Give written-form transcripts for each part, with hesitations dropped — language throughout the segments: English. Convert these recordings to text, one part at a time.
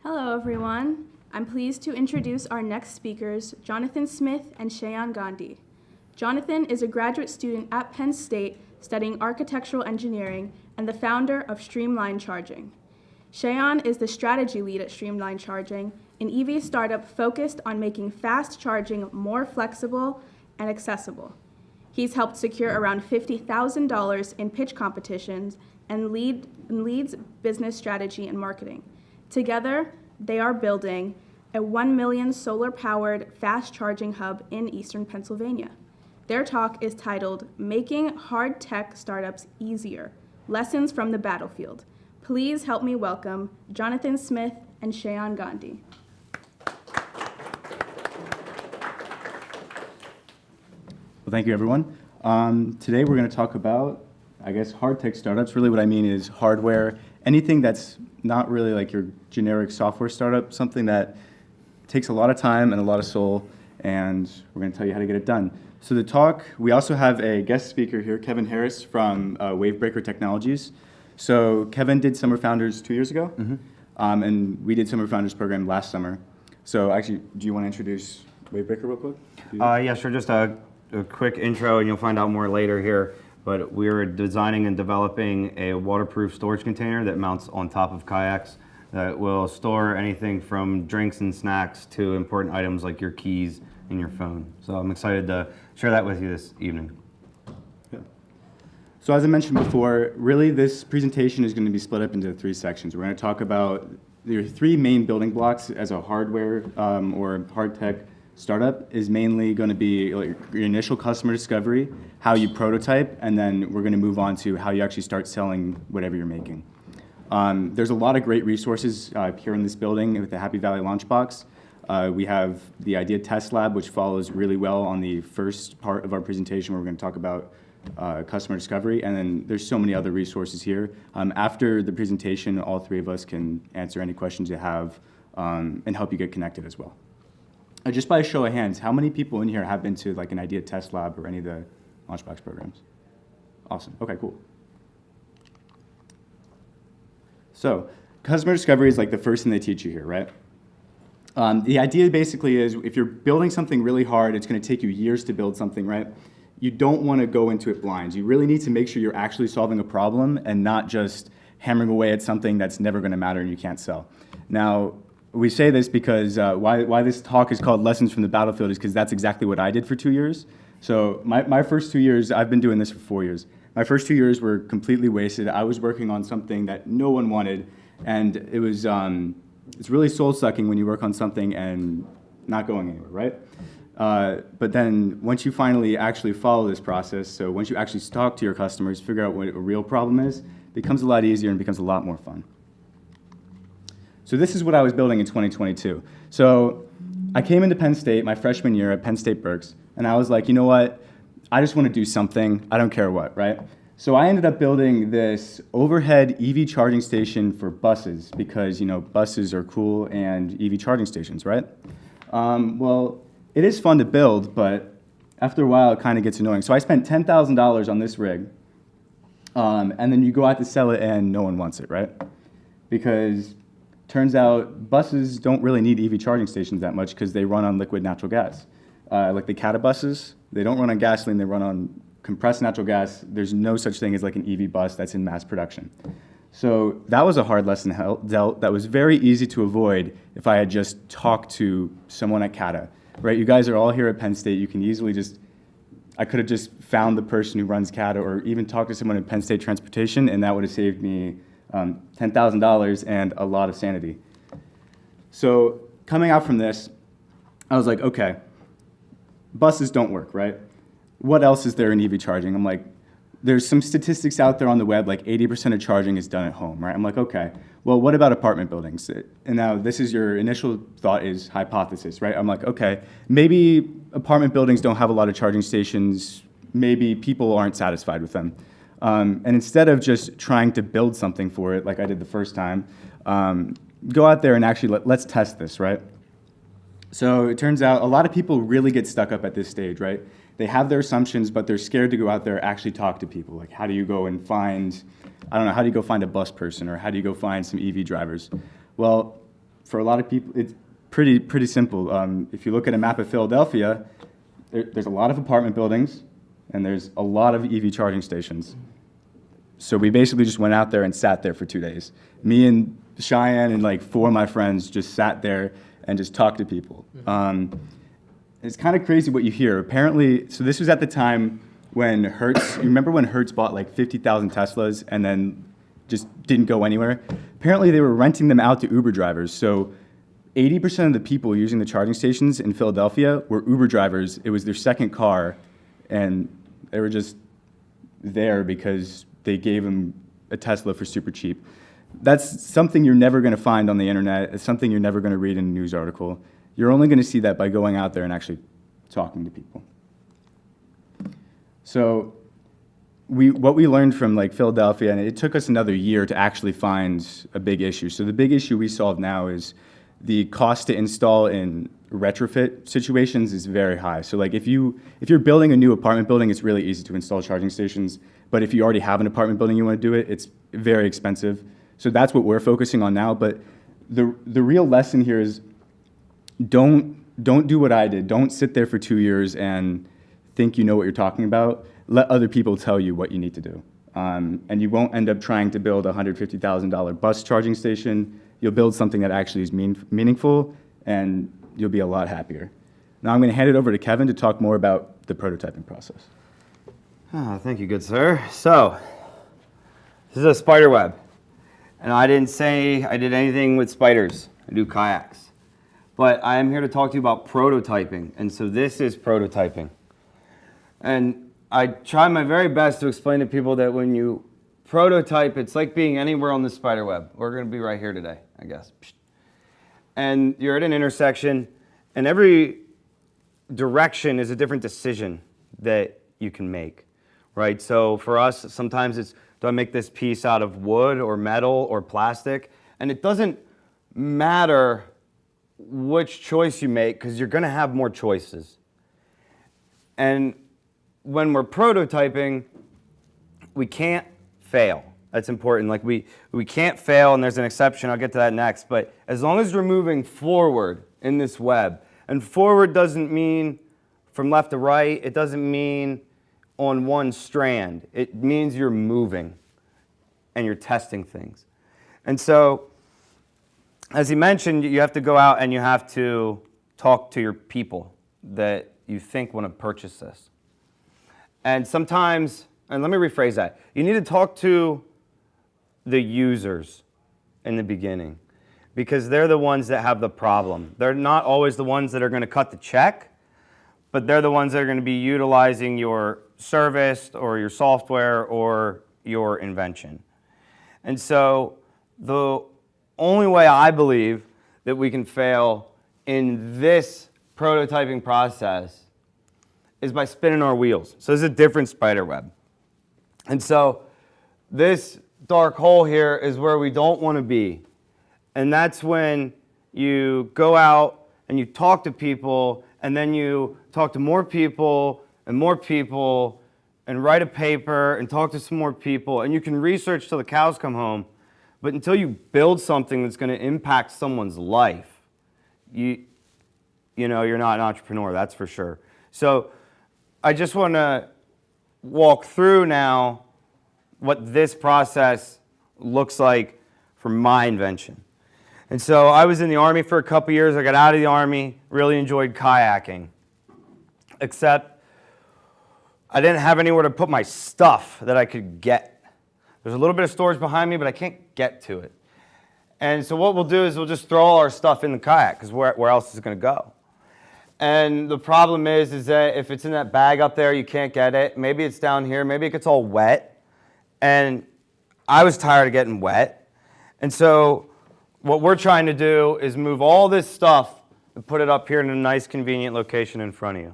Hello, everyone. I'm pleased to introduce our next speakers, Jonathan Smith and Shayaan Gandhi. Jonathan is a graduate student at Penn State studying architectural engineering and the founder of Streamline Charging. Shayaan is the strategy lead at Streamline Charging, an EV startup focused on making fast charging more flexible and accessible. He's helped secure around $50,000 in pitch competitions and leads business strategy and marketing. Together, they are building a 1 million solar-powered fast charging hub in eastern Pennsylvania. Their talk is titled, Making Hard Tech Startups Easier, Lessons from the Battlefield. Please help me welcome Jonathan Smith and Shayaan Gandhi. Well, thank you, everyone. Today we're going to talk about, hard tech startups. Really what I mean is hardware, anything that's not really like your generic software startup, something that takes a lot of time and a lot of soul, and we're going to tell you how to get it done. So the talk, we also have a guest speaker here, Kevin Harris from Wavebreaker Technologies. So Kevin did Summer Founders 2 years ago, and we did Summer Founders program last summer. So actually, do you want to introduce Wavebreaker real quick? Yeah, sure. Just a quick intro, and you'll find out more later here. But we're designing and developing a waterproof storage container that mounts on top of kayaks that will store anything from drinks and snacks to important items like your keys and your phone. So I'm excited to share that with you this evening. Yeah. So as I mentioned before, really this presentation is going to be split up into 3 sections. We're going to talk about the 3 main building blocks as a hardware or hard tech startup is mainly going to be like your initial customer discovery, how you prototype, and then we're going to move on to how you actually start selling whatever you're making. There's a lot of great resources here in this building with the Happy Valley Launchbox. We have the Idea Test Lab, which follows really well on the first part of our presentation where we're going to talk about customer discovery, and then there's so many other resources here. After the presentation, all 3 of us can answer any questions you have and help you get connected as well. Just by a show of hands, how many people in here have been to like an Idea Test Lab or any of the Launchbox programs? Awesome. Okay, cool. So customer discovery is like the first thing they teach you here, right? The idea basically is if you're building something really hard, it's going to take you years to build something, right? You don't want to go into it blind. You really need to make sure you're actually solving a problem and not just hammering away at something that's never going to matter and you can't sell. Now, we say this because why this talk is called Lessons from the Battlefield is because that's exactly what I did for 2 years. So my first 2 years, I've been doing this for 4 years. My first 2 years were completely wasted. I was working on something that no one wanted, and it was it's really soul-sucking when you work on something and not going anywhere, right? But then once you finally actually follow this process, so once you actually talk to your customers, figure out what a real problem is, it becomes a lot easier and becomes a lot more fun. So this is what I was building in 2022. So I came into Penn State my freshman year at Penn State Berks, and I was like, you know what? I just want to do something. I don't care what, right? So I ended up building this overhead EV charging station for buses because, you know, buses are cool and EV charging stations, right? Well, it is fun to build, but after a while it kind of gets annoying. So I spent $10,000 on this rig, and then you go out to sell it and no one wants it, right? Because turns out buses don't really need EV charging stations that much because they run on liquid natural gas. Like the Cata buses, they don't run on gasoline, they run on compressed natural gas. There's no such thing as like an EV bus that's in mass production. So that was a hard lesson dealt that was very easy to avoid if I had just talked to someone at Cata, right? You guys are all here at Penn State. You can easily I could have just found the person who runs Cata or even talked to someone at Penn State Transportation, and that would have saved me $10,000 and a lot of sanity. So coming out from this, I was like, okay, buses don't work, right? What else is there in EV charging? I'm like, there's some statistics out there on the web, like 80% of charging is done at home, right? I'm like, okay, well, what about apartment buildings? And now this is your initial thought is hypothesis, right? I'm like, okay, maybe apartment buildings don't have a lot of charging stations. Maybe people aren't satisfied with them. And instead of just trying to build something for it like I did the first time, go out there and actually let's test this, right? So it turns out a lot of people really get stuck up at this stage, right? They have their assumptions, but they're scared to go out there and actually talk to people. Like, how do you go and find, I don't know, how do you go find a bus person, or how do you go find some EV drivers? Well, for a lot of people, it's pretty simple. If you look at a map of Philadelphia, there's a lot of apartment buildings, and there's a lot of EV charging stations. So we basically just went out there and sat there for 2 days. Me and Cheyenne and like 4 of my friends just sat there and just talked to people. It's kind of crazy what you hear. Apparently, so this was at the time when Hertz, you remember when Hertz bought like 50,000 Teslas and then just didn't go anywhere? Apparently they were renting them out to Uber drivers. So 80% of the people using the charging stations in Philadelphia were Uber drivers. It was their second car, and they were just there because they gave them a Tesla for super cheap. That's something you're never going to find on the internet. It's something you're never going to read in a news article. You're only going to see that by going out there and actually talking to people. So what we learned from like Philadelphia, and it took us another year to actually find a big issue. So the big issue we solve now is the cost to install in retrofit situations is very high. So like if you're building a new apartment building, it's really easy to install charging stations. But if you already have an apartment building you want to do it, it's very expensive. So that's what we're focusing on now. But the real lesson here is don't do what I did. Don't sit there for 2 years and think you know what you're talking about. Let other people tell you what you need to do. And you won't end up trying to build a $150,000 bus charging station. You'll build something that actually is meaningful, and you'll be a lot happier. Now I'm going to hand it over to Kevin to talk more about the prototyping process. Thank you, good sir. So, this is a spider web. And I didn't say I did anything with spiders. I do kayaks. But I am here to talk to you about prototyping. And so this is prototyping. And I try my very best to explain to people that when you prototype, it's like being anywhere on the spider web. We're going to be right here today, I guess. And you're at an intersection, and every direction is a different decision that you can make, right? So for us, sometimes it's, do I make this piece out of wood or metal or plastic? And it doesn't matter which choice you make, because you're going to have more choices. And when we're prototyping, we can't fail. That's important. Like we can't fail, and there's an exception. I'll get to that next. But as long as we're moving forward in this web, and forward doesn't mean from left to right. It doesn't mean on one strand. It means you're moving and you're testing things. And so, as he mentioned, you have to go out and you have to talk to your people that you think want to purchase this. And sometimes, and let me rephrase that, you need to talk to the users in the beginning, because they're the ones that have the problem. They're not always the ones that are going to cut the check, but they're the ones that are going to be utilizing your service or your software or your invention. And so the only way I believe that we can fail in this prototyping process is by spinning our wheels. So this is a different spider web. And so this dark hole here is where we don't want to be. And that's when you go out and you talk to people, and then you talk to more people and write a paper and talk to some more people, and you can research till the cows come home. But until you build something that's going to impact someone's life, you know, you're not an entrepreneur, that's for sure. So I just want to walk through now what this process looks like for my invention. And so I was in the Army for a couple years. I got out of the Army, really enjoyed kayaking, except I didn't have anywhere to put my stuff that I could get. There's a little bit of storage behind me, but I can't get to it. And so what we'll do is we'll just throw all our stuff in the kayak, because where else is it going to go? And the problem is that if it's in that bag up there, you can't get it. Maybe it's down here. Maybe it gets all wet. And I was tired of getting wet. And so what we're trying to do is move all this stuff and put it up here in a nice, convenient location in front of you.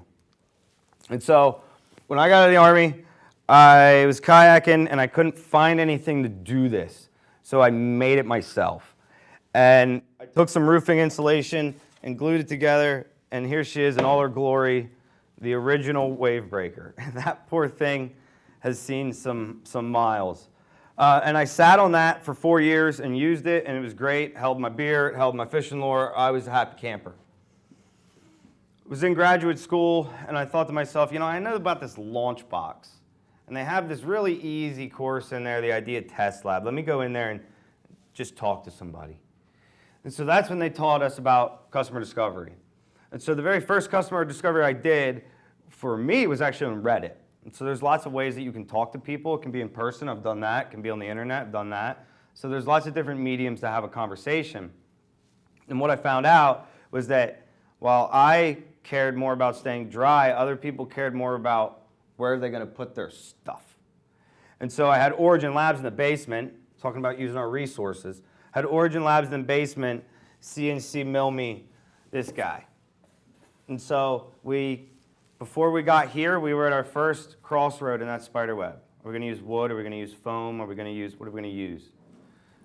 And so when I got out of the Army, I was kayaking, and I couldn't find anything to do this. So I made it myself. And I took some roofing insulation and glued it together, and here she is in all her glory, the original wave breaker. And that poor thing has seen some miles. And I sat on that for 4 years and used it, and it was great. Held my beer, held my fishing lure. I was a happy camper. I was in graduate school, and I thought to myself, I know about this launch box. And they have this really easy course in there, the Idea Test Lab. Let me go in there and just talk to somebody. And so that's when they taught us about customer discovery. And so the very first customer discovery I did, for me, was actually on Reddit. And so there's lots of ways that you can talk to people. It can be in person, I've done that. It can be on the internet, I've done that. So there's lots of different mediums to have a conversation. And what I found out was that while I cared more about staying dry, other people cared more about where are they going to put their stuff. And so I had Origin Labs in the basement, talking about using our resources. Had Origin Labs in the basement CNC mill me this guy. And so before we got here, we were at our first crossroad in that spider web. Are we going to use wood? Are we going to use foam? What are we going to use?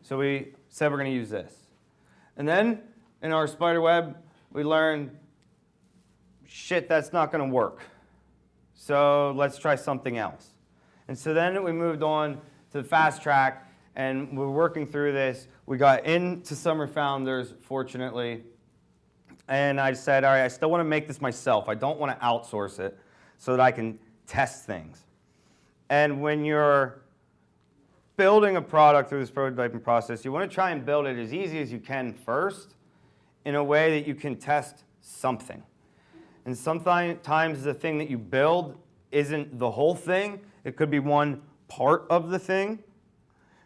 So we said we're going to use this. And then in our spider web, we learned, shit, that's not going to work. So let's try something else. And so then we moved on to the fast track, and we're working through this. We got into Summer Founders, fortunately, and I said, all right, I still want to make this myself. I don't want to outsource it so that I can test things. And when you're building a product through this prototyping process, you want to try and build it as easy as you can first in a way that you can test something. And sometimes the thing that you build isn't the whole thing. It could be one part of the thing.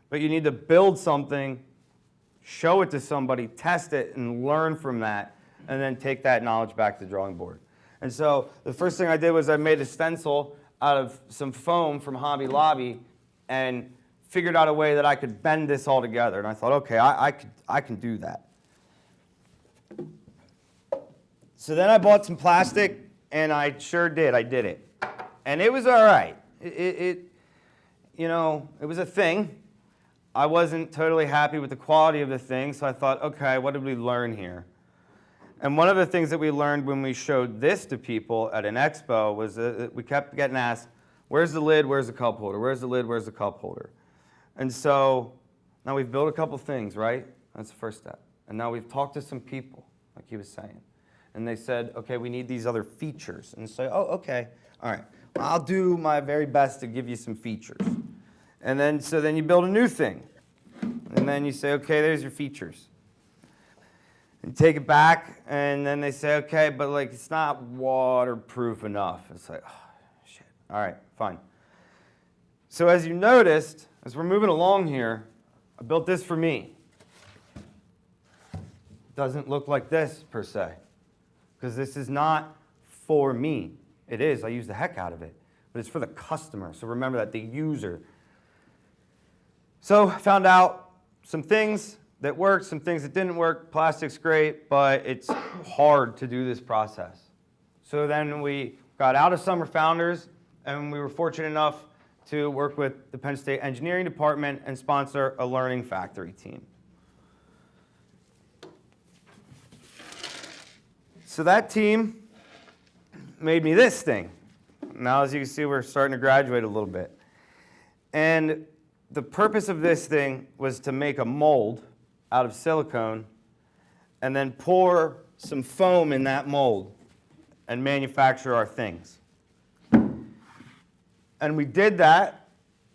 But you need to build something, show it to somebody, test it, and learn from that, and then take that knowledge back to the drawing board. And so the first thing I did was I made a stencil out of some foam from Hobby Lobby and figured out a way that I could bend this all together. And I thought, okay, I can do that. So then I bought some plastic, and I sure did. I did it. And it was all right. It was a thing. I wasn't totally happy with the quality of the thing, so I thought, okay, what did we learn here? And one of the things that we learned when we showed this to people at an expo was that we kept getting asked, where's the lid, where's the cup holder? Where's the lid, where's the cup holder? And so now we've built a couple things, right? That's the first step. And now we've talked to some people, like he was saying. And they said, okay, we need these other features. And say, oh, okay, all right. Well, I'll do my very best to give you some features. And then, so then you build a new thing. And then you say, okay, there's your features. And take it back, and then they say, okay, but like it's not waterproof enough. It's like, oh, shit. All right, fine. So as you noticed, as we're moving along here, I built this for me. It doesn't look like this, per se, because this is not for me. It is. I use the heck out of it. But it's for the customer. So remember that, the user. So I found out some things that worked, some things that didn't work. Plastic's great, but it's hard to do this process. So then we got out of Summer Founders, and we were fortunate enough to work with the Penn State Engineering Department and sponsor a Learning Factory team. So that team made me this thing. Now, as you can see, we're starting to graduate a little bit. And the purpose of this thing was to make a mold out of silicone and then pour some foam in that mold and manufacture our things. And we did that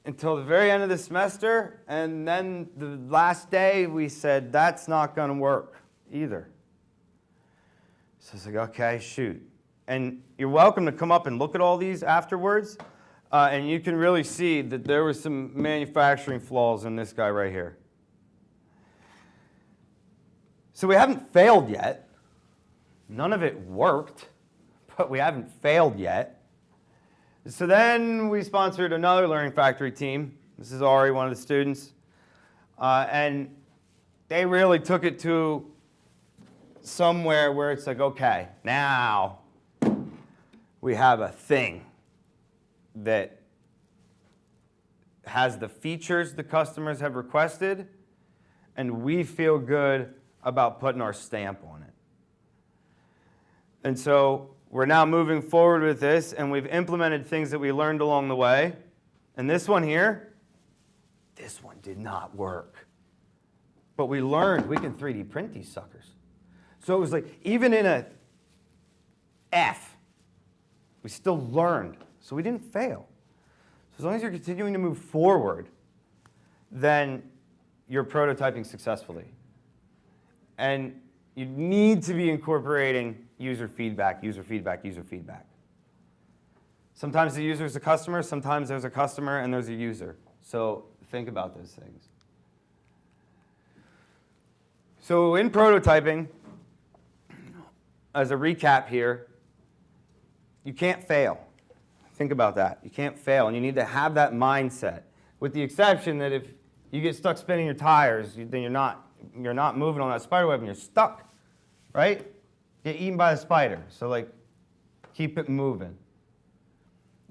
until the very end of the semester, and then the last day we said, that's not going to work either. So it's like, okay, shoot. And you're welcome to come up and look at all these afterwards, and you can really see that there were some manufacturing flaws in this guy right here. So we haven't failed yet. None of it worked, but we haven't failed yet. So then we sponsored another Learning Factory team. This is Ari, one of the students. And they really took it to somewhere where it's like, okay, now we have a thing that has the features the customers have requested, and we feel good about putting our stamp on it. And so we're now moving forward with this, and we've implemented things that we learned along the way. And this one here this one did not work. But we learned we can 3D print these suckers. So it was like, even in a F, we still learned. So we didn't fail. So as long as you're continuing to move forward, then you're prototyping successfully. And you need to be incorporating user feedback, user feedback, user feedback. Sometimes the user is a customer, sometimes there's a customer and there's a user. So think about those things. So in prototyping, as a recap here, you can't fail. Think about that. You can't fail, and you need to have that mindset. With the exception that if you get stuck spinning your tires, then you're not moving on that spider web and you're stuck, right? Get eaten by the spider. So like, keep it moving.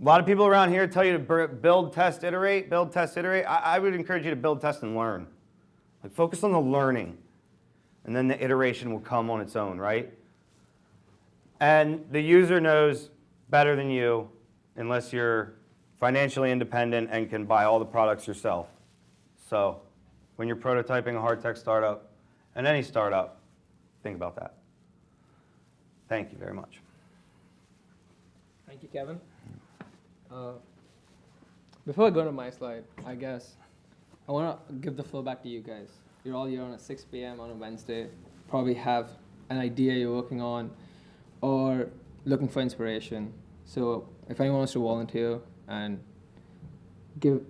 A lot of people around here tell you to build, test, iterate, build, test, iterate. I would encourage you to build, test, and learn. Like, focus on the learning, and then the iteration will come on its own, right? And the user knows better than you unless you're financially independent and can buy all the products yourself. So when you're prototyping a hard tech startup, and any startup, think about that. Thank you very much. Thank you, Kevin. Before I go to my slide, I guess I want to give the floor back to you guys. You're all here on a 6 p.m. on a Wednesday, probably have an idea you're working on or looking for inspiration. So if anyone wants to volunteer and tell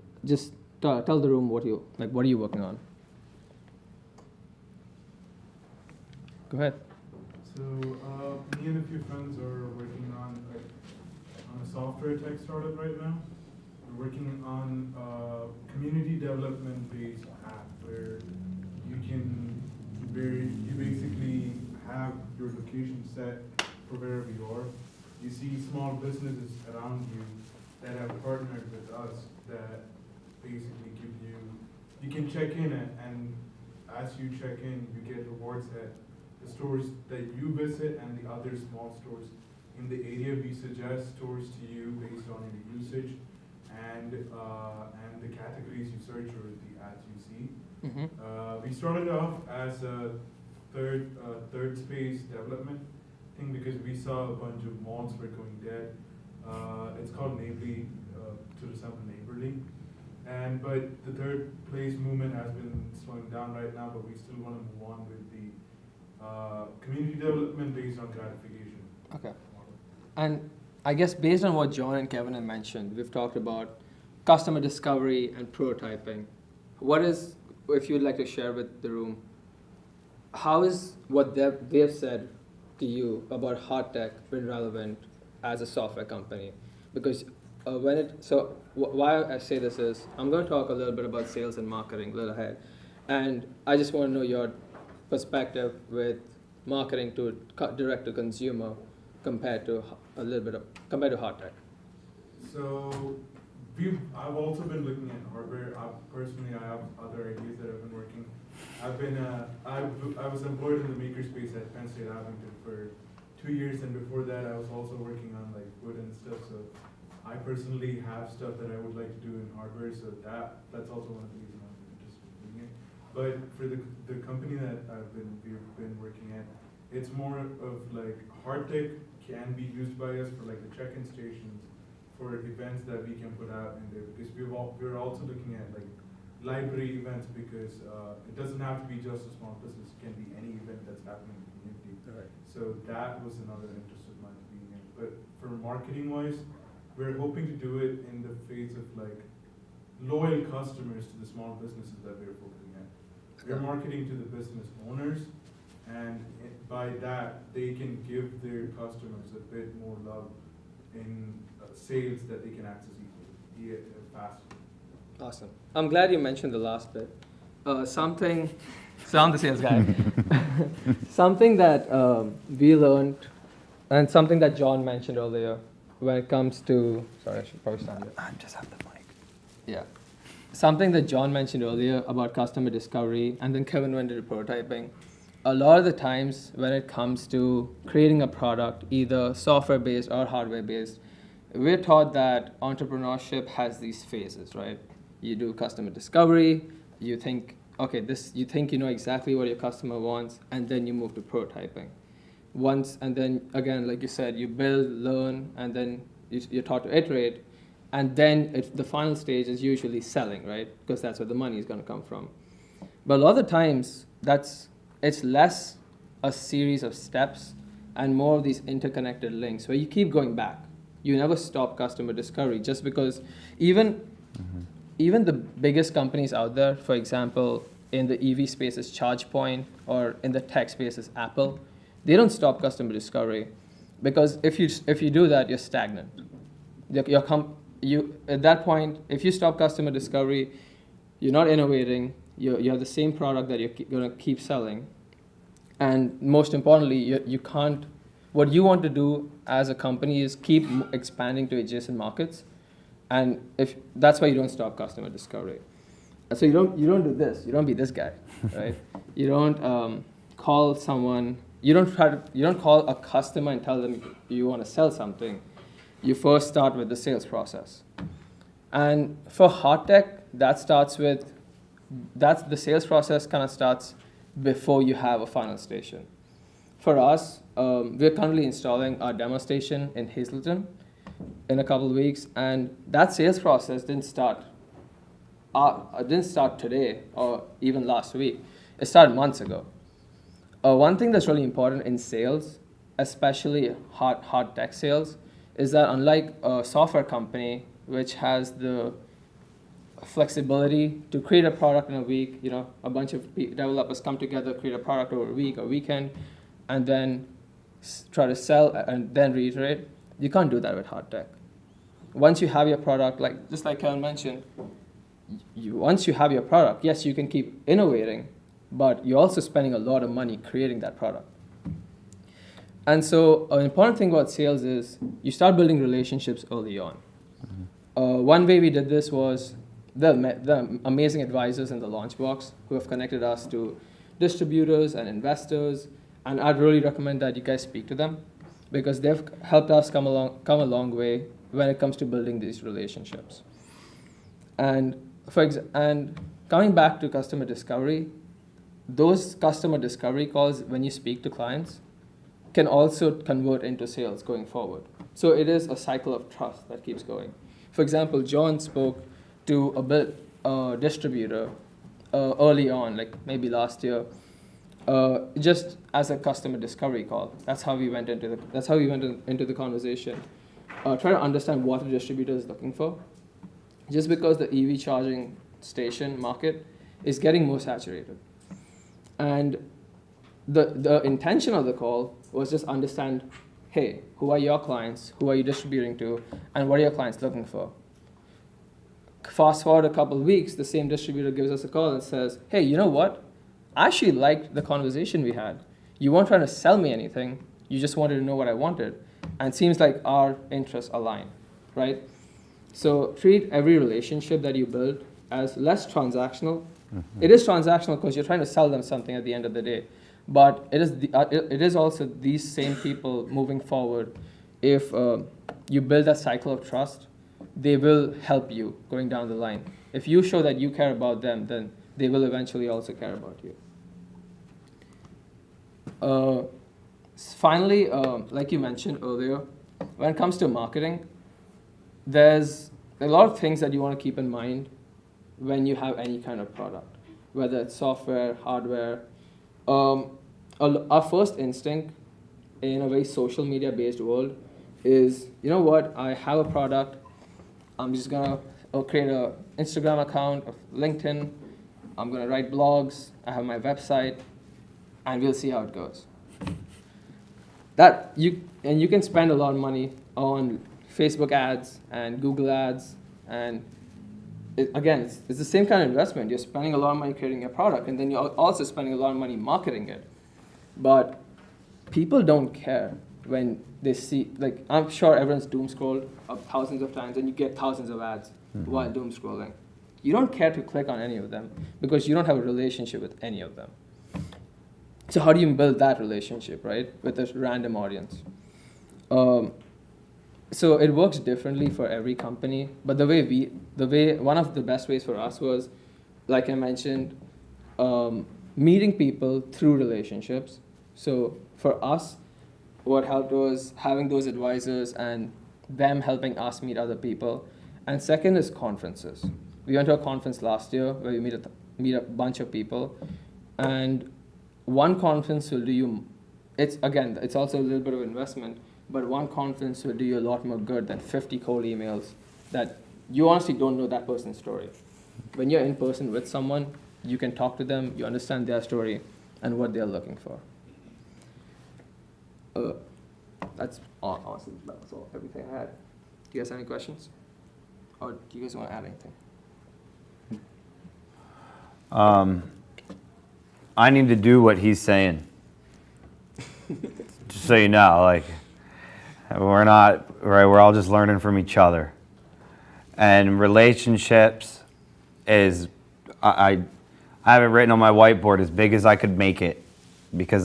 the room what are you working on? Go ahead. So me and a few friends are working on a software tech startup right now. We're working on a community development based app where you basically have your location set for wherever you are. You see small businesses around you that have partnered with us that basically you can check in and as you check in, you get rewards at the stores that you visit and the other small stores in the area. We suggest stores to you based on your usage and the categories you search or the ads you see. We started off as a third space development thing because we saw a bunch of malls were going dead. It's called Neighborly, to resemble Neighborly. But the third place movement has been slowing down right now, but we still want to move on with the community development based on gratification. Okay. And I guess based on what John and Kevin have mentioned, we've talked about customer discovery and prototyping. If you'd like to share with the room, how is what they've said to you about hard tech been relevant as a software company? Because why I say this is, I'm going to talk a little bit about sales and marketing a little ahead. And I just want to know your perspective with marketing to direct to consumer compared to hard tech. So I've also been looking at hardware. Personally, I have other ideas that I've been working. I was employed in the makerspace at Penn State Abington for 2 years, and before that, I was also working on like wood and stuff. So I personally have stuff that I would like to do in hardware. So that's also one of the reasons I'm interested in doing it. But for the company that we've been working at, it's more of like hard tech can be used by us for like the check-in stations, for events that we can put out in there, because we're also looking at like library events, because it doesn't have to be just a small business, it can be any event that's happening in the community. Right. So that was another interest of mine being in. But for marketing wise, we're hoping to do it in the phase of like loyal customers to the small businesses that we're focusing at. We're marketing to the business owners, and by that they can give their customers a bit more love in sales that they can access easily, faster. Awesome. I'm glad you mentioned the last bit. So I'm the sales guy. Something that we learned, and something that John mentioned earlier, when it comes to, sorry, I should probably stand here. I just have the mic. Yeah. Something that John mentioned earlier about customer discovery, and then Kevin went into prototyping. A lot of the times when it comes to creating a product, either software-based or hardware-based, we're taught that entrepreneurship has these phases, right? You do customer discovery. You think, okay, you think you know exactly what your customer wants, and then you move to prototyping. And then again, like you said, you build, learn, and then you're taught to iterate. And then the final stage is usually selling, right? Because that's where the money is going to come from. But a lot of the times, it's less a series of steps and more of these interconnected links where you keep going back. You never stop customer discovery, just because even the biggest companies out there, for example, in the EV space is ChargePoint, or in the tech space is Apple, they don't stop customer discovery, because if you do that, you're stagnant. At that point, if you stop customer discovery, you're not innovating. You have the same product that you're going to keep selling, and most importantly, you can't. What you want to do as a company is keep expanding to adjacent markets, and if that's why you don't stop customer discovery. So you don't do this. You don't be this guy, right? You don't call someone. You don't call a customer and tell them you want to sell something. You first start with the sales process. And for hard tech, the sales process kind of starts before you have a final station. For us, we're currently installing our demo station in Hazleton in a couple of weeks, and that sales process didn't start today or even last week. It started months ago. One thing that's really important in sales, especially hard tech sales, is that unlike a software company, which has the flexibility to create a product in a week, a bunch of developers come together, create a product over a week or weekend, and then try to sell and then reiterate, you can't do that with hard tech. Once you have your product, just like Kevin mentioned, once you have your product, yes, you can keep innovating, but you're also spending a lot of money creating that product. And so an important thing about sales is you start building relationships early on. One way we did this was the amazing advisors in the launch box who have connected us to distributors and investors, and I'd really recommend that you guys speak to them, because they've helped us come a long way when it comes to building these relationships. And coming back to customer discovery, those customer discovery calls, when you speak to clients, can also convert into sales going forward. So it is a cycle of trust that keeps going. For example, John spoke to a distributor early on, like maybe last year, just as a customer discovery call. That's how we went into the conversation. Try to understand what a distributor is looking for. Just because the EV charging station market is getting more saturated. And the intention of the call was just understand, hey, who are your clients? Who are you distributing to? And what are your clients looking for? Fast forward a couple of weeks, the same distributor gives us a call and says, hey, you know what? I actually liked the conversation we had. You weren't trying to sell me anything. You just wanted to know what I wanted. And it seems like our interests align, right? So treat every relationship that you build as less transactional. It is transactional because you're trying to sell them something at the end of the day. But it is also these same people moving forward. If you build a cycle of trust, they will help you going down the line. If you show that you care about them, then they will eventually also care about you. Finally, like you mentioned earlier, when it comes to marketing, there's a lot of things that you want to keep in mind when you have any kind of product, whether it's software, hardware. Our first instinct in a very social media based world is, you know what, I have a product, I'm just gonna create an Instagram account, of LinkedIn, I'm gonna write blogs, I have my website, and we'll see how it goes. You can spend a lot of money on Facebook ads and Google ads, and it's the same kind of investment. You're spending a lot of money creating your product, and then you're also spending a lot of money marketing it. But people don't care when they see, I'm sure everyone's doom scrolled thousands of times, and you get thousands of ads while doom scrolling. You don't care to click on any of them because you don't have a relationship with any of them. So how do you build that relationship, right, with a random audience? So it works differently for every company, but one of the best ways for us was, like I mentioned, meeting people through relationships. So for us, what helped was having those advisors and them helping us meet other people. And second is conferences. We went to a conference last year where we meet a bunch of people, and one conference will do you. It's also a little bit of investment, but one conference will do you a lot more good than 50 cold emails that you honestly don't know that person's story. When you're in person with someone, you can talk to them, you understand their story and what they're looking for. That's awesome. That was everything I had. Do you guys have any questions? Or do you guys want to add anything? I need to do what he's saying. Just so you know, like, we're not, right, we're all just learning from each other. And relationships is, I have it written on my whiteboard as big as I could make it, because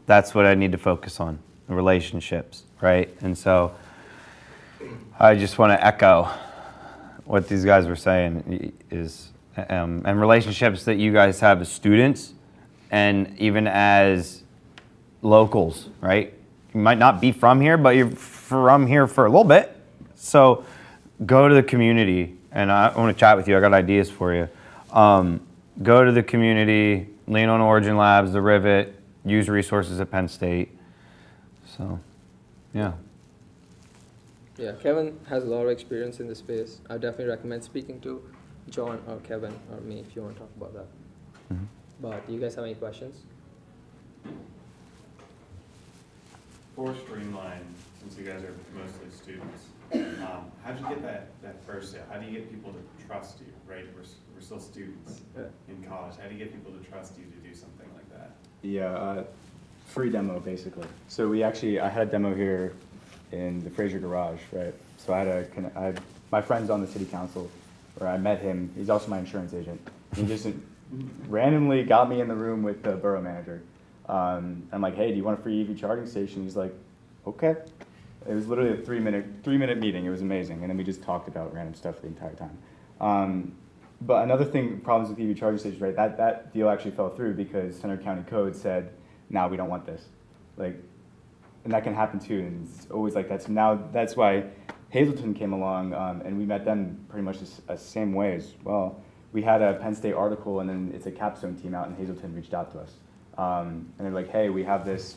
that's what I need to focus on, relationships, right? And so I just want to echo what these guys were saying is, and relationships that you guys have as students and even as locals, right? You might not be from here, but you're from here for a little bit. So go to the community, and I want to chat with you. I got ideas for you. Go to the community, lean on Origin Labs, the Rivet, use resources at Penn State. So, yeah. Yeah, Kevin has a lot of experience in this space. I definitely recommend speaking to John or Kevin or me if you want to talk about that. Mm-hmm. But do you guys have any questions? For Streamline, since you guys are mostly students, how do you get that first sale? How do you get people to trust you, right? We're still students in college. How do you get people to trust you to do something like that? Yeah, free demo basically. So I had a demo here in the Fraser garage, right? So I had my friend's on the city council, where I met him. He's also my insurance agent. He just randomly got me in the room with the borough manager. I'm like, hey, do you want a free EV charging station? He's like, okay. It was literally a three minute meeting. It was amazing. And then we just talked about random stuff the entire time. But another thing, problems with EV charging stations, right? That deal actually fell through because Center County Code said, "No, we don't want this." Like, and that can happen too. And it's always like that. So now that's why Hazleton came along, and we met them pretty much the same way as well. We had a Penn State article, and then it's a capstone team out in Hazleton reached out to us. And they're like, hey, we have this,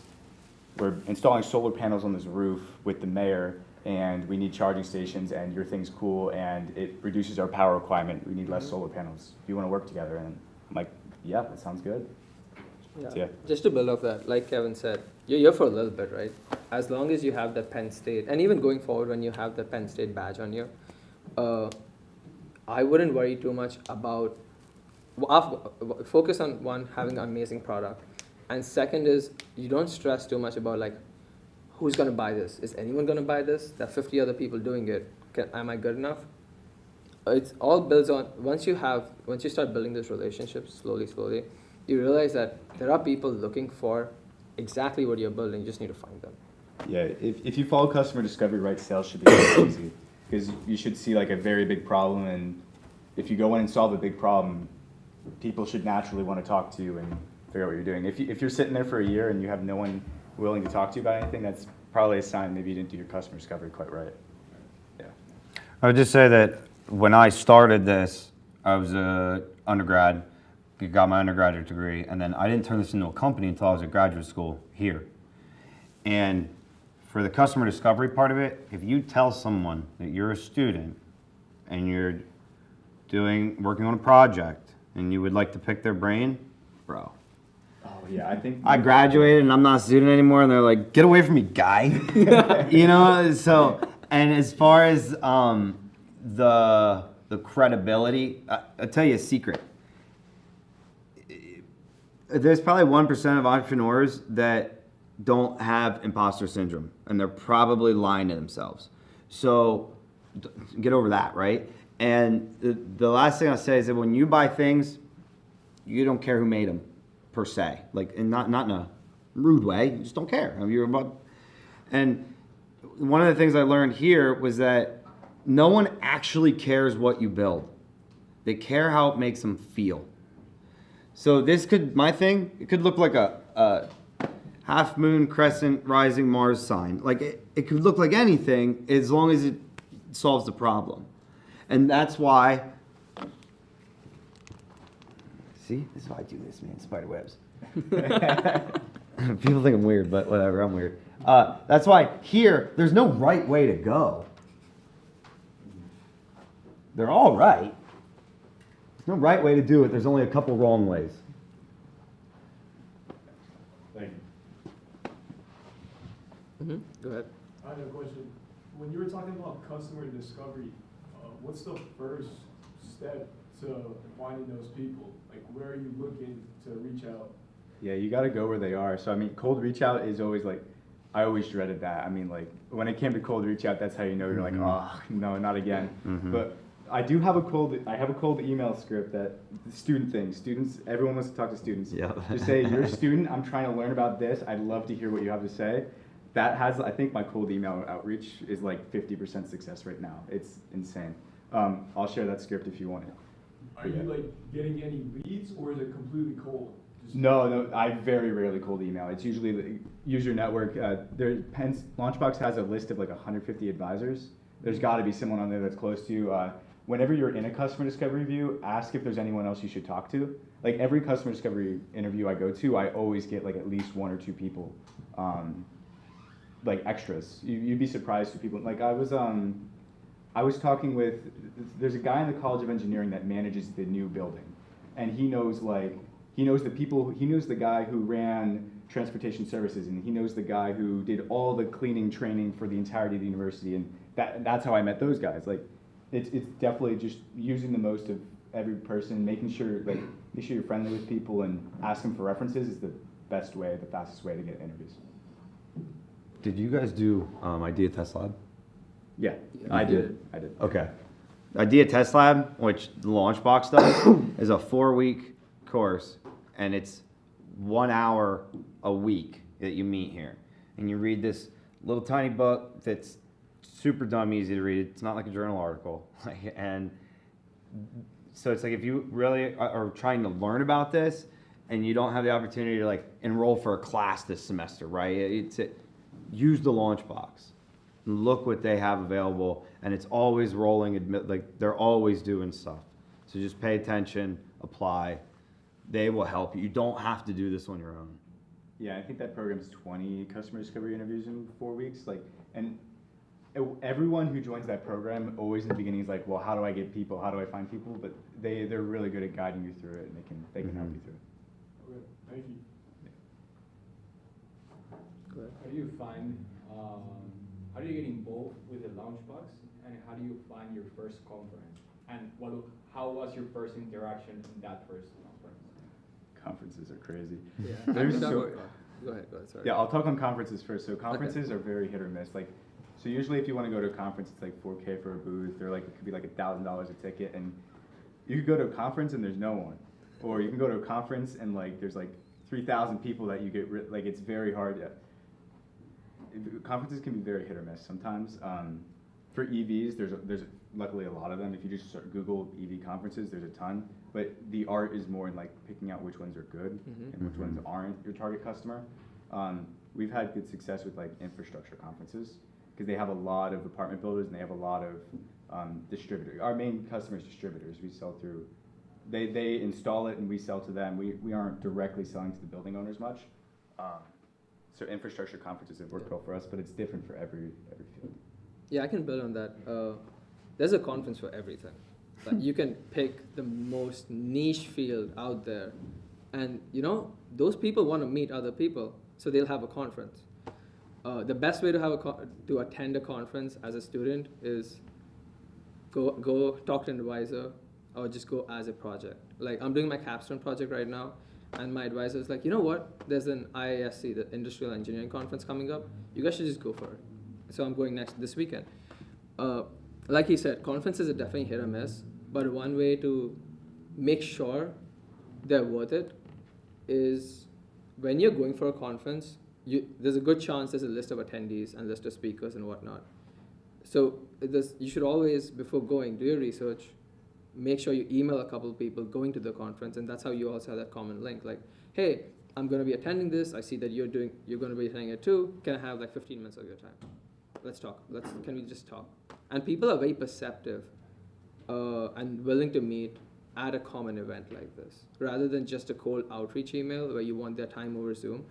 we're installing solar panels on this roof with the mayor, and we need charging stations, and your thing's cool, and it reduces our power requirement. We need less solar panels. Do you want to work together? And I'm like, yeah, that sounds good. Yeah. So, yeah. Just to build off that, like Kevin said, you're here for a little bit, right? As long as you have the Penn State, and even going forward when you have the Penn State badge on you, I wouldn't worry too much about, focus on one, having an amazing product. And second is, you don't stress too much about like, who's gonna buy this? Is anyone gonna buy this? There are 50 other people doing it. Am I good enough? It's all builds on, once you start building those relationships slowly, you realize that there are people looking for exactly what you're building, you just need to find them. Yeah, if you follow customer discovery, right, sales should be very easy. Because you should see like a very big problem, and if you go in and solve a big problem, people should naturally want to talk to you and figure out what you're doing. If you're sitting there for a year and you have no one willing to talk to you about anything, that's probably a sign maybe you didn't do your customer discovery quite right. Yeah. I would just say that when I started this, I was an undergrad, got my undergraduate degree, and then I didn't turn this into a company until I was at graduate school here. And for the customer discovery part of it, if you tell someone that you're a student and you're working on a project and you would like to pick their brain, bro. Oh yeah, I think I graduated and I'm not a student anymore, and they're like, get away from me, guy. You know, so, and as far as the credibility, I'll tell you a secret. There's probably 1% of entrepreneurs that don't have imposter syndrome, and they're probably lying to themselves. So get over that, right? And the last thing I'll say is that when you buy things, you don't care who made them, per se. Like, and not in a rude way. You just don't care. And one of the things I learned here was that no one actually cares what you build. They care how it makes them feel. So this could, my thing, it could look like a half moon, crescent, rising Mars sign. Like it could look like anything as long as it solves the problem. And that's why, see, this is why I do this, man, spider webs. People think I'm weird, but whatever, I'm weird. That's why here, there's no right way to go. They're all right. There's no right way to do it. There's only a couple wrong ways. Thank you. Go ahead. I have a question. When you were talking about customer discovery, what's the first step to finding those people? Like, where are you looking to reach out? Yeah, you got to go where they are. So, I mean, cold reach out is always like, I always dreaded that. I mean, like, when it came to cold reach out, that's how you know you're like, oh, no, not again. But I do have a cold email script that the students, everyone wants to talk to students. Yeah. Just say, you're a student, I'm trying to learn about this. I'd love to hear what you have to say. That has, I think my cold email outreach is like 50% success right now. It's insane. I'll share that script if you want it. Are you like getting any leads, or is it completely cold? No, I very rarely cold email. It's usually the user network. Launchbox has a list of like 150 advisors. There's got to be someone on there that's close to you. Whenever you're in a customer discovery review, ask if there's anyone else you should talk to. Like every customer discovery interview I go to, I always get like at least one or two people, like extras. You'd be surprised to people. Like I was talking with, there's a guy in the College of Engineering that manages the new building, and he knows the guy who ran transportation services, and he knows the guy who did all the cleaning training for the entirety of the university, and that's how I met those guys. Like, it's definitely just using the most of every person, make sure you're friendly with people, and ask them for references is the best way, the fastest way to get interviews. Did you guys do Idea Test Lab? Yeah, I did. Okay. Idea Test Lab, which the Launchbox does, is a 4-week course, and it's 1 hour a week that you meet here. And you read this little tiny book that's super dumb easy to read. It's not like a journal article. And so it's like if you really are trying to learn about this and you don't have the opportunity to like enroll for a class this semester, right? Use the Launchbox. Look what they have available, and it's always rolling, like they're always doing stuff. So just pay attention, apply. They will help you. You don't have to do this on your own. Yeah, I think that program's 20 customer discovery interviews in 4 weeks. Like, and everyone who joins that program always in the beginning is like, well, how do I get people? How do I find people? But they're really good at guiding you through it, and they can help you through it. Okay, thank you. Go ahead. How do you get involved with the Launchbox, and how do you find your first conference? And how was your first interaction in that first conference? Conferences are crazy. Yeah. There's Go ahead, sorry. Yeah, I'll talk on conferences first. So conferences are very hit or miss. Like, so usually if you want to go to a conference, it's like $4K for a booth, or like it could be like $1,000 a ticket, and you could go to a conference and there's no one, or you can go to a conference and like there's like 3,000 people that you get like it's very hard. Conferences can be very hit or miss sometimes. For EVs, there's luckily a lot of them. If you just Google EV conferences, there's a ton. But the art is more in like picking out which ones are good and which ones aren't your target customer. We've had good success with like infrastructure conferences because they have a lot of apartment builders and they have a lot of distributors. Our main customer is distributors. We sell through. They install it and we sell to them. We aren't directly selling to the building owners much. So infrastructure conferences have worked well for us, but it's different for every field. Yeah, I can build on that. There's a conference for everything. Like you can pick the most niche field out there, and those people want to meet other people, so they'll have a conference. The best way to attend a conference as a student is go talk to an advisor, or just go as a project. Like I'm doing my capstone project right now. And my advisor is like, you know what? There's an IISC, the Industrial Engineering Conference coming up. You guys should just go for it. So I'm going this weekend. Like he said, conferences are definitely hit or miss. But one way to make sure they're worth it is when you're going for a conference, there's a good chance there's a list of attendees and list of speakers and whatnot. So you should always, before going, do your research, make sure you email a couple of people going to the conference, and that's how you also have that common link. Like, hey, I'm going to be attending this. I see that you're going to be attending it too. Can I have like 15 minutes of your time? Let's talk. Can we just talk? And people are very perceptive and willing to meet at a common event like this, rather than just a cold outreach email where you want their time over Zoom.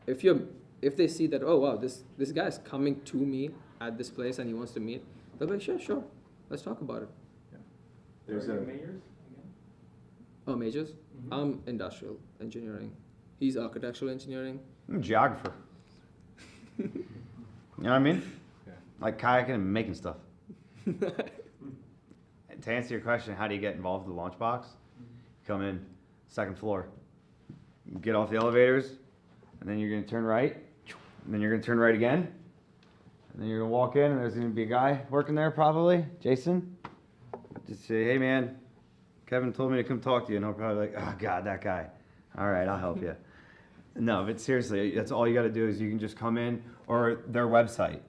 If they see that, oh wow, this guy is coming to me at this place and he wants to meet, they'll be like, sure, let's talk about it. There's your majors again? Oh, majors? I'm industrial engineering. He's architectural engineering. I'm a geographer. You know what I mean? Yeah. Like kayaking and making stuff. To answer your question, how do you get involved with the Launchbox? Come in, second floor. Get off the elevators, and then you're gonna turn right, and then you're gonna turn right again, and then you're gonna walk in, and there's gonna be a guy working there probably, Jason. Just say, hey man, Kevin told me to come talk to you, and he'll probably be like, oh God, that guy. All right, I'll help you. No, but seriously, that's all you gotta do is you can just come in, or their website.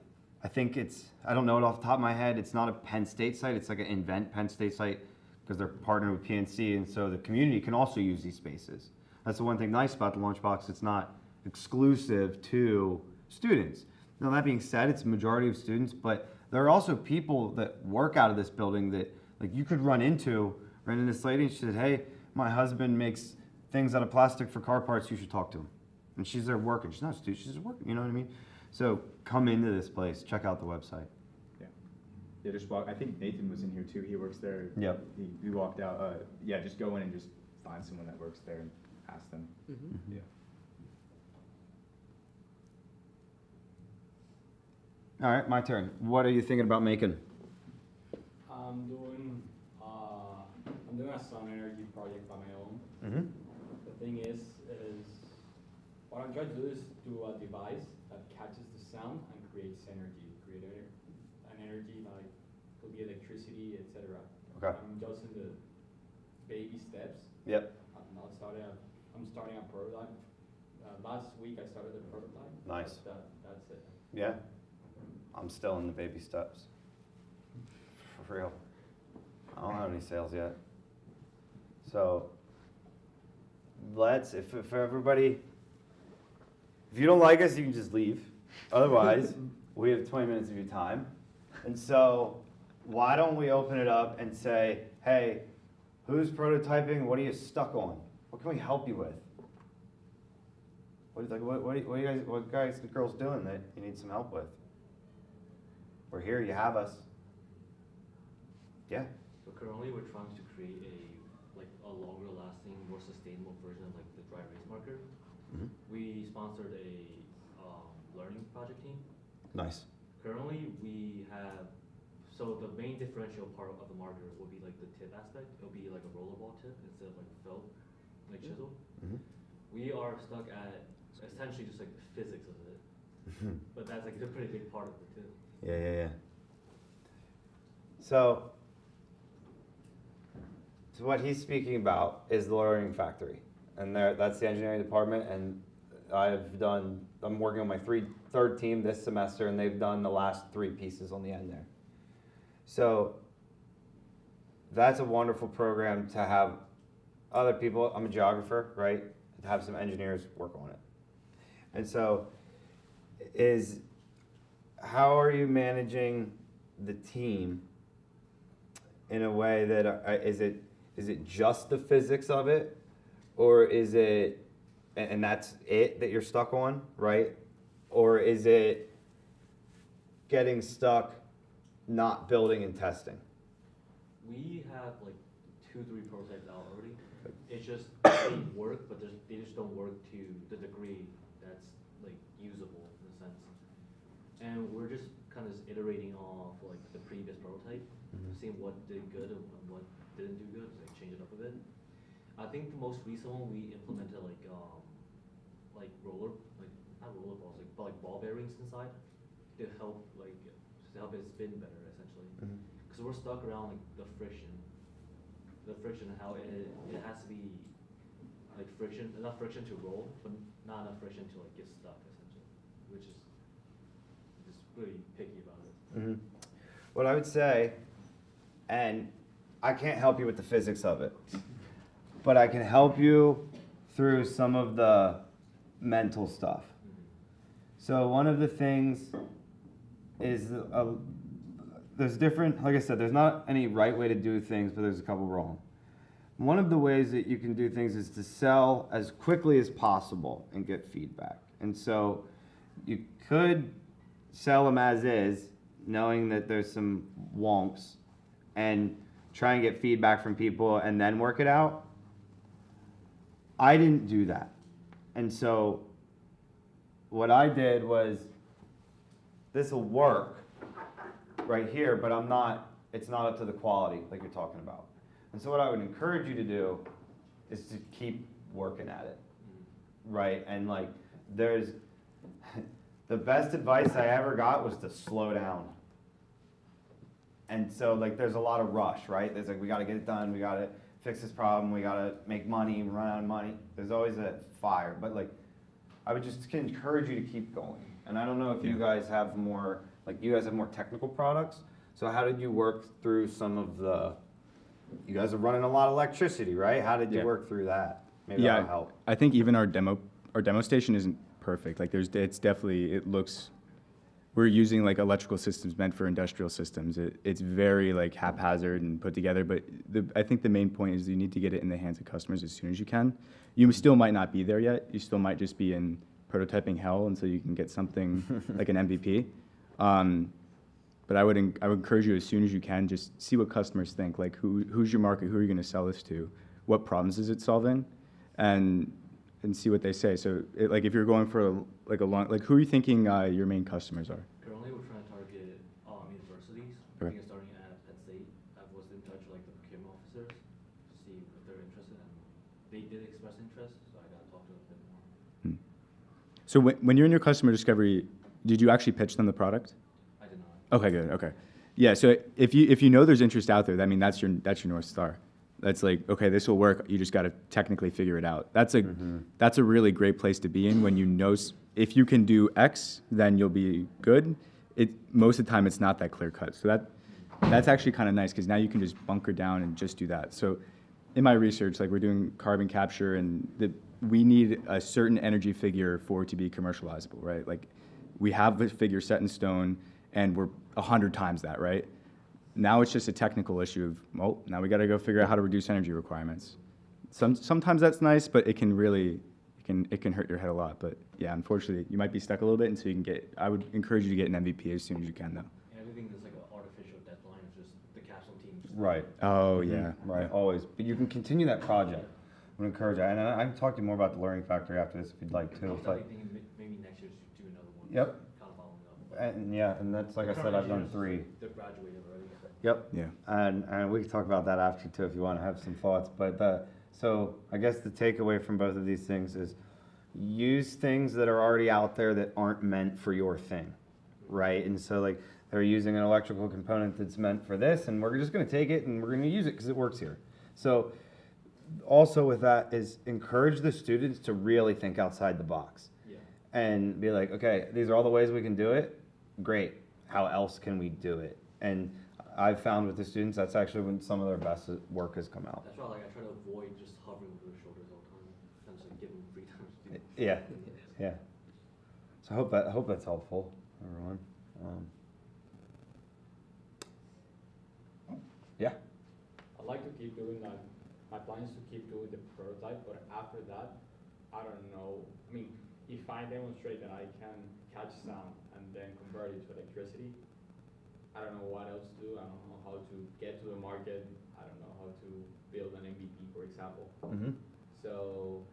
I think I don't know it off the top of my head, it's not a Penn State site, it's like an Invent Penn State site, because they're partnered with PNC, and so the community can also use these spaces. That's the one thing nice about the Launchbox, it's not exclusive to students. Now that being said, it's a majority of students, but there are also people that work out of this building that like you could run into this lady, and she said, hey, my husband makes things out of plastic for car parts, you should talk to him. And she's there working, she's not a student, she's just working, you know what I mean? So come into this place, check out the website. Yeah, just walk. I think Nathan was in here too. He works there. Yep. He walked out. Yeah, just go in and just find someone that works there and ask them. Mm-hmm. Yeah. All right, my turn. What are you thinking about making? I'm doing a sun energy project by my own. Mm-hmm. The thing is what I'm trying to do is do a device that catches the sound and creates energy, an energy like could be electricity, etc. Okay. I'm just in the baby steps. Yep. I'm starting a prototype. Last week I started a prototype. Nice. That's it. Yeah. I'm still in the baby steps. For real. I don't have any sales yet. So if everybody, if you don't like us, you can just leave. Otherwise, we have 20 minutes of your time. And so why don't we open it up and say, hey, who's prototyping? What are you stuck on? What can we help you with? What guys and girls doing that you need some help with? We're here, you have us. Yeah. So currently we're trying to create a longer lasting, more sustainable version of the dry erase marker. Mm-hmm. We sponsored a learning project team. Nice. Currently we have, so the main differential part of the marker will be the tip aspect. It'll be like a rollerball tip instead of felt, chisel. Mm-hmm. We are stuck at essentially just the physics of it. But that's a pretty big part of it too. Yeah. So what he's speaking about is the learning factory, and that's the engineering department. And I'm working on my third team this semester, and they've done the last 3 pieces on the end there. So that's a wonderful program to have other people. I'm a geographer, right? To have some engineers work on it. And so how are you managing the team in a way that is it just the physics of it, or is it, and that's it that you're stuck on, right? Or is it getting stuck not building and testing? We have 2-3 prototypes out already. It's just they work, but they just don't work to the degree that's usable in a sense. And we're just kind of iterating off the previous prototype, seeing what did good and what didn't do good, change it up a bit. I think the most recent one we implemented not roller balls, but ball bearings inside to help it spin better essentially. Because we're stuck around the friction and how it has to be enough friction to roll, but not enough friction to get stuck essentially. What I would say, and I can't help you with the physics of it, but I can help you through some of the mental stuff. So one of the things is there's different, like I said, there's not any right way to do things, but there's a couple wrong. One of the ways that you can do things is to sell as quickly as possible and get feedback. And so you could sell them as is, knowing that there's some wonks, and try and get feedback from people and then work it out. I didn't do that. And so what I did was, this will work right here, but it's not up to the quality like you're talking about. And so what I would encourage you to do is to keep working at it, right? And like, there's, the best advice I ever got was to slow down. And so like, there's a lot of rush, right? There's like, we gotta get it done, we gotta fix this problem, we gotta make money, run out of money. There's always a fire, but like, I would just encourage you to keep going. And I don't know if you guys have more, like you guys have more technical products. So how did you work through some of the, you guys are running a lot of electricity, right? How did you work through that? Maybe that'll help. I think even our demo station isn't perfect. Like it's definitely, it looks, we're using like electrical systems meant for industrial systems. It's very like haphazard and put together, but I think the main point is you need to get it in the hands of customers as soon as you can. You still might not be there yet. You still might just be in prototyping hell until you can get something like an MVP. But I would encourage you as soon as you can, just see what customers think. Like who's your market? Who are you going to sell this to? What problems is it solving? And see what they say. So like if you're going for a long, like who are you thinking your main customers are? Currently, we're trying to target universities. Okay. I think starting at Penn State. I was in touch with like the procurement officers to see if they're interested, and they did express interest. So I got to talk to them a bit more. So when you're in your customer discovery, did you actually pitch them the product? I did not. Okay, good. Okay, yeah. So if you know there's interest out there, I mean that's your North Star. That's like, okay, this will work. You just got to technically figure it out. That's a really great place to be in when you know if you can do X, then you'll be good. Most of the time it's not that clear cut. So that's actually kind of nice because now you can just bunker down and just do that. So in my research, like we're doing carbon capture and we need a certain energy figure for it to be commercializable, right? Like we have the figure set in stone and we're 100 times that, right? Now it's just a technical issue of, well, now we got to go figure out how to reduce energy requirements. Sometimes that's nice, but it can really, it can hurt your head a lot. But yeah, unfortunately, you might be stuck a little bit until you can get, I would encourage you to get an MVP as soon as you can, though. Everything is like an artificial deadline of just the capsule team. Right. Oh, yeah. Right, always. But you can continue that project. I would encourage that. And I can talk to you more about the Learning Factory after this if you'd like to. It's like, Maybe next year do another one. Yep. Kind of following up. and yeah, and that's like I said, I've done 3. They're graduated already. Yep. Yeah. And we can talk about that after too if you want to have some thoughts. But so I guess the takeaway from both of these things is use things that are already out there that aren't meant for your thing, right? And so like they're using an electrical component that's meant for this, and we're just going to take it and we're going to use it because it works here. So also with that is encourage the students to really think outside the box. Yeah. And be like, okay, these are all the ways we can do it. Great. How else can we do it? And I've found with the students, that's actually when some of their best work has come out. That's why like I try to avoid just hovering over their shoulders all the time. I'm just like give them free time to do. Yeah, yeah. So I hope that's helpful, everyone. Yeah. I'd like to keep doing that. My plan is to keep doing the prototype, but after that, I don't know. I mean, if I demonstrate that I can catch sound and then convert it to electricity, I don't know what else to do. I don't know how to get to the market. I don't know how to build an MVP, for example. Mm-hmm. So,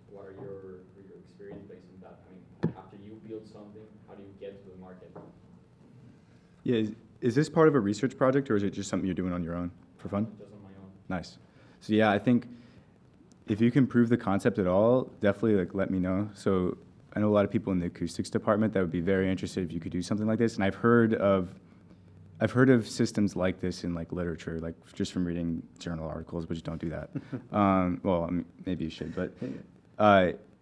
what are your experience based on that? I mean, after you build something, how do you get to the market? Yeah, is this part of a research project or is it just something you're doing on your own for fun? Just on my own. Nice. So yeah, I think if you can prove the concept at all, definitely like let me know. So I know a lot of people in the acoustics department that would be very interested if you could do something like this. And I've heard of systems like this in like literature, like just from reading journal articles, which don't do that. Well, I mean, maybe you should, but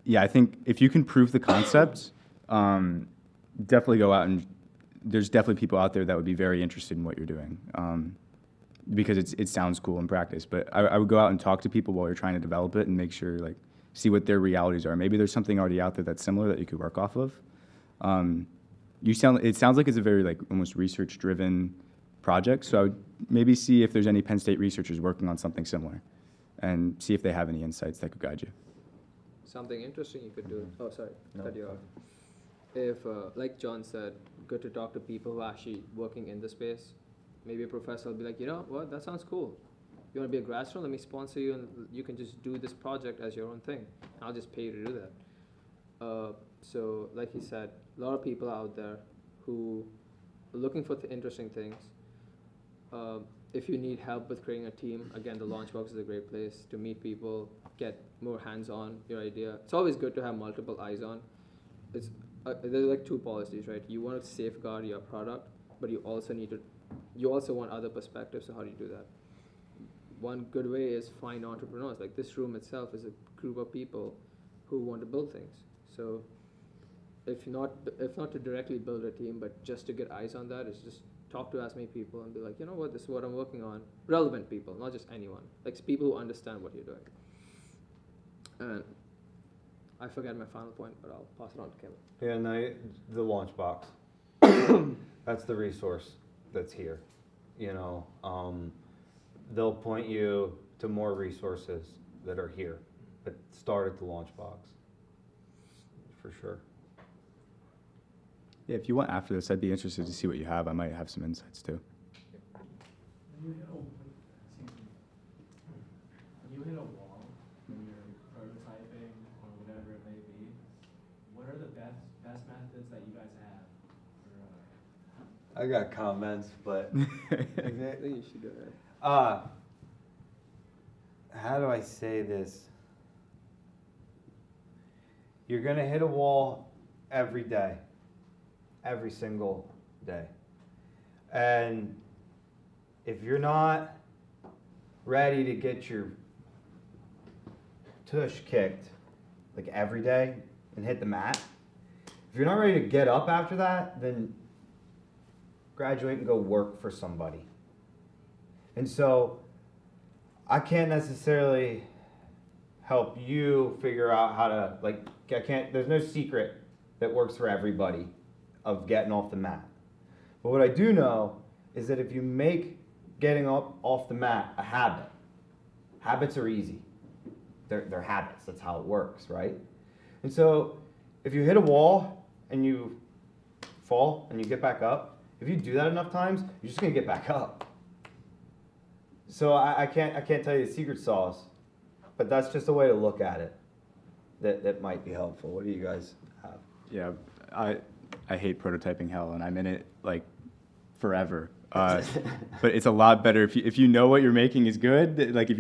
yeah, I think if you can prove the concept, definitely go out and there's definitely people out there that would be very interested in what you're doing, because it sounds cool in practice. But I would go out and talk to people while you're trying to develop it and make sure, like, see what their realities are. Maybe there's something already out there that's similar that you could work off of. It sounds like it's a very, like, almost research-driven project. So I would maybe see if there's any Penn State researchers working on something similar, and see if they have any insights that could guide you. Something interesting you could do. Oh, sorry, cut you off. If, like John said, good to talk to people who are actually working in the space. Maybe a professor will be like, you know what, that sounds cool. You want to be a grad student? Let me sponsor you, and you can just do this project as your own thing. I'll just pay you to do that. So, like he said, a lot of people out there who are looking for interesting things. If you need help with creating a team, again, the Launchbox is a great place to meet people, get more hands-on your idea. It's always good to have multiple eyes on. It's there's like two policies, right? You want to safeguard your product, but you also want other perspectives. So how do you do that? One good way is find entrepreneurs. Like this room itself is a group of people who want to build things. So if not to directly build a team, but just to get eyes on that, is just talk to as many people and be like, you know what, this is what I'm working on. Relevant people, not just anyone. Like people who understand what you're doing. And I forget my final point, but I'll pass it on to Kevin. Yeah, no, the launch box. That's the resource that's here. You know, they'll point you to more resources that are here, but start at the launch box, for sure. Yeah, if you want after this, I'd be interested to see what you have. I might have some insights too. When you hit a wall when you're prototyping or whatever it may be, what are the best methods that you guys have for, I got comments, but I think you should go ahead. how do I say this? You're gonna hit a wall every day, every single day. And if you're not ready to get your tush kicked like every day and hit the mat, if you're not ready to get up after that, then graduate and go work for somebody. And so I can't necessarily help you figure out how to, like, there's no secret that works for everybody of getting off the mat. But what I do know is that if you make getting up off the mat a habit, habits are easy. They're habits, that's how it works, right? And so if you hit a wall and you fall and you get back up, if you do that enough times, you're just gonna get back up. So I can't tell you the secret sauce, but that's just a way to look at it that might be helpful. What do you guys have? Yeah, I hate prototyping hell, and I'm in it like forever. But it's a lot better if you know what you're making is good. Like if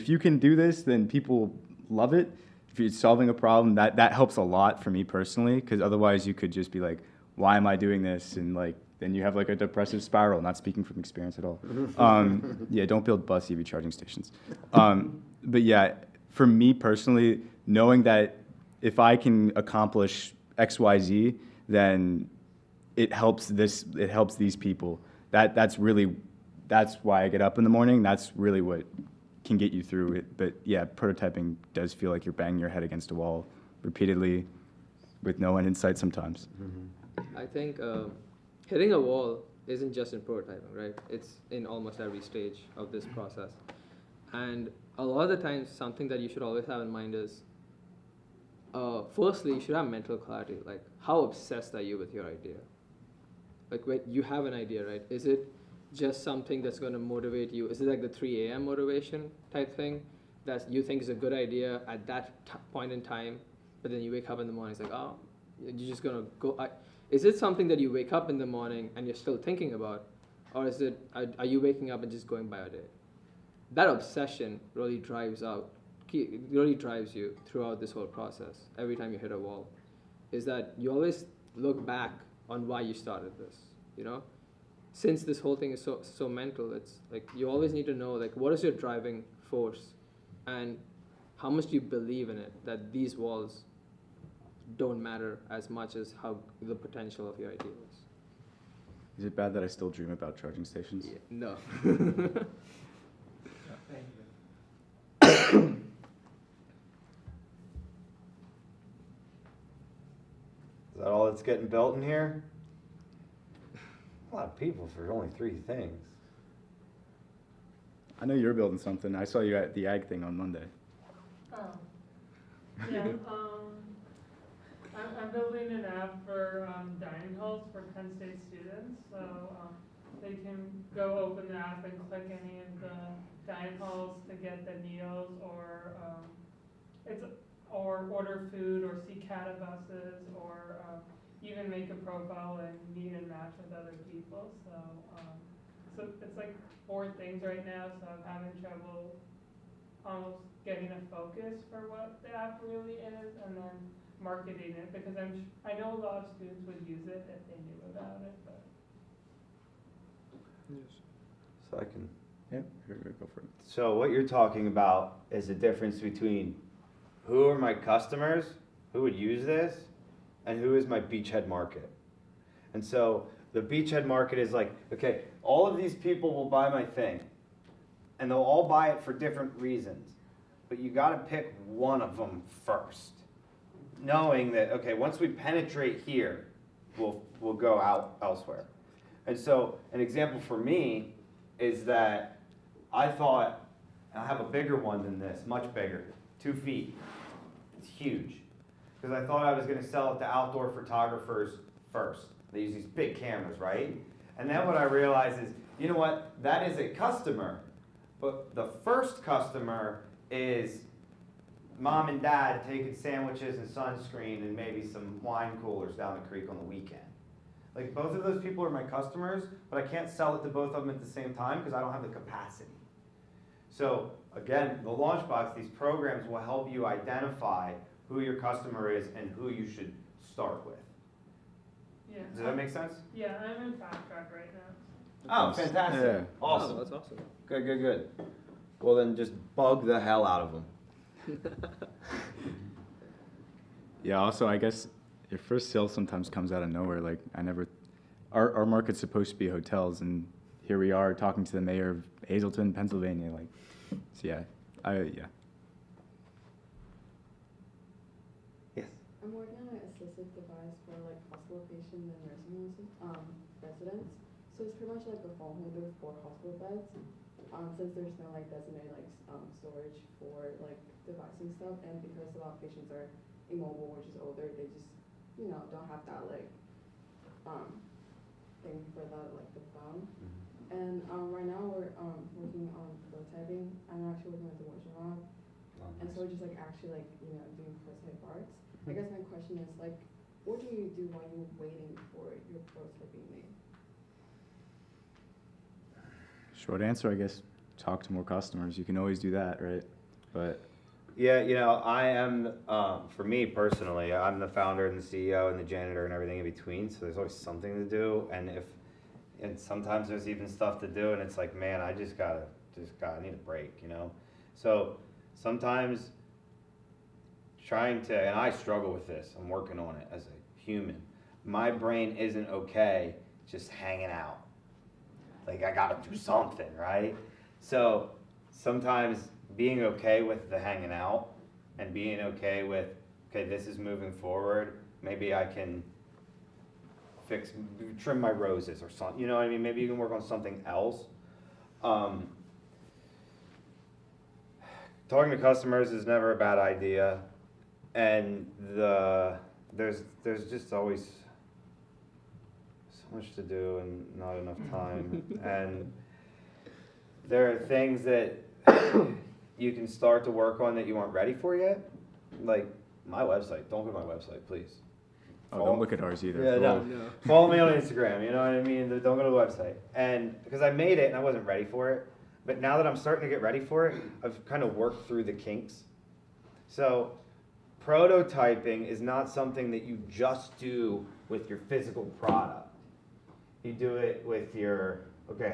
you can do this, then people love it. If you're solving a problem, that helps a lot for me personally, because otherwise you could just be like, why am I doing this? And like then you have like a depressive spiral. Not speaking from experience at all. Yeah, don't build bus EV charging stations. But yeah, for me personally, knowing that if I can accomplish X, Y, Z, then it helps these people. That's why I get up in the morning. That's really what can get you through it. But yeah, prototyping does feel like you're banging your head against a wall repeatedly with no end in sight sometimes. Mm-hmm. I think hitting a wall isn't just in prototyping, right? It's in almost every stage of this process. And a lot of the times, something that you should always have in mind is, firstly, you should have mental clarity. Like, how obsessed are you with your idea? Like, when you have an idea, right? Is it just something that's going to motivate you? Is it like the 3 a.m. motivation type thing that you think is a good idea at that point in time, but then you wake up in the morning, it's like, oh, you're just going to go. Is it something that you wake up in the morning and you're still thinking about, or is it, are you waking up and just going by your day? That obsession really drives you throughout this whole process. Every time you hit a wall, is that you always look back on why you started this, you know? Since this whole thing is so mental, it's like you always need to know, like, what is your driving force and how much do you believe in it, that these walls don't matter as much as how the potential of your idea is. Is it bad that I still dream about charging stations? No. Is that all that's getting built in here? A lot of people for only 3 things. I know you're building something. I saw you at the ag thing on Monday. Oh, yeah, I'm building an app for dining halls for Penn State students, so they can go open the app and click any of the dining halls to get the meals, or order food, or see catabuses, or even make a profile and meet and match with other people. So it's like 4 things right now, so I'm having trouble almost getting a focus for what the app really is, and then marketing it, because I know a lot of students would use it if they knew about it, but. So I can. Yeah, go for it. So what you're talking about is the difference between who are my customers, who would use this, and who is my beachhead market. And so the beachhead market is like, okay, all of these people will buy my thing, and they'll all buy it for different reasons, but you got to pick one of them first, knowing that, okay, once we penetrate here, we'll go out elsewhere. And so an example for me is that I thought, and I have a bigger one than this, much bigger, 2 feet. It's huge. Because I thought I was going to sell it to outdoor photographers first. They use these big cameras, right? And then what I realized is, you know what, that is a customer, but the first customer is mom and dad taking sandwiches and sunscreen and maybe some wine coolers down the creek on the weekend. Like, both of those people are my customers, but I can't sell it to both of them at the same time because I don't have the capacity. So again, the Launchbox, these programs will help you identify who your customer is and who you should start with. Yeah. Does that make sense? Yeah, I'm in fast track right now. Oh, fantastic. Yeah. Awesome. Oh, that's awesome. Good, good, good. Well, then just bug the hell out of them. Yeah, also, I guess your first sale sometimes comes out of nowhere. Like, our market's supposed to be hotels, and here we are talking to the mayor of Hazleton, Pennsylvania. Like, so yeah, yeah. Yes. I'm working on an assistive device for like hospital patients and nursing homes, residents. So it's pretty much like a phone holder for hospital beds. Since there's no like designated like storage for like devices and stuff, and because a lot of patients are immobile, which is older, they just don't have that like thing for the phone. And right now we're working on prototyping. I'm actually working with the motion lab, and so we're just like actually like doing prototype parts. I guess my question is like, what do you do while you're waiting for your prototype being made? Short answer, I guess, talk to more customers. You can always do that, right? But Yeah, I am, for me personally, I'm the founder and the CEO and the janitor and everything in between, so there's always something to do, and sometimes there's even stuff to do, and it's like, man, I need a break, So sometimes and I struggle with this, I'm working on it as a human. My brain isn't okay just hanging out. Like, I gotta do something, right? So sometimes being okay with the hanging out and being okay with, okay, this is moving forward, maybe I can trim my roses or something, you know what I mean? Maybe you can work on something else. Talking to customers is never a bad idea, and there's just always so much to do and not enough time. And there are things that you can start to work on that you aren't ready for yet. Like my website. Don't go to my website, please. oh, don't look at ours either. Yeah, no. Follow me on Instagram, you know what I mean? Don't go to the website. And because I made it and I wasn't ready for it, but now that I'm starting to get ready for it, I've kind of worked through the kinks. So prototyping is not something that you just do with your physical product. You do it with your, okay,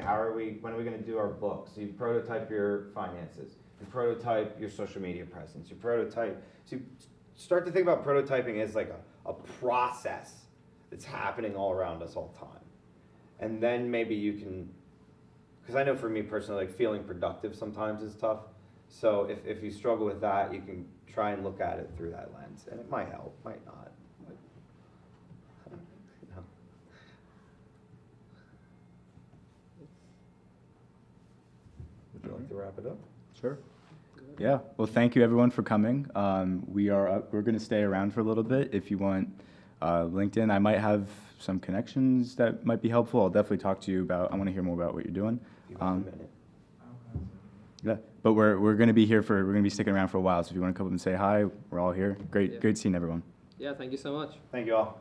when are we going to do our books? So you prototype your finances. You prototype your social media presence. So you start to think about prototyping as like a process that's happening all around us all the time. and then maybe you can, because I know for me personally, like feeling productive sometimes is tough. So if you struggle with that, you can try and look at it through that lens, and it might help, might not. But, you know. Would you like to wrap it up? Sure. Yeah. Well, thank you everyone for coming. We're going to stay around for a little bit. If you want LinkedIn, I might have some connections that might be helpful. I'll definitely talk to you about. I want to hear more about what you're doing. Give us a minute. Yeah. But we're going to be here we're going to be sticking around for a while. So if you want to come up and say hi, we're all here. Great seeing everyone. Yeah, thank you so much. Thank you all.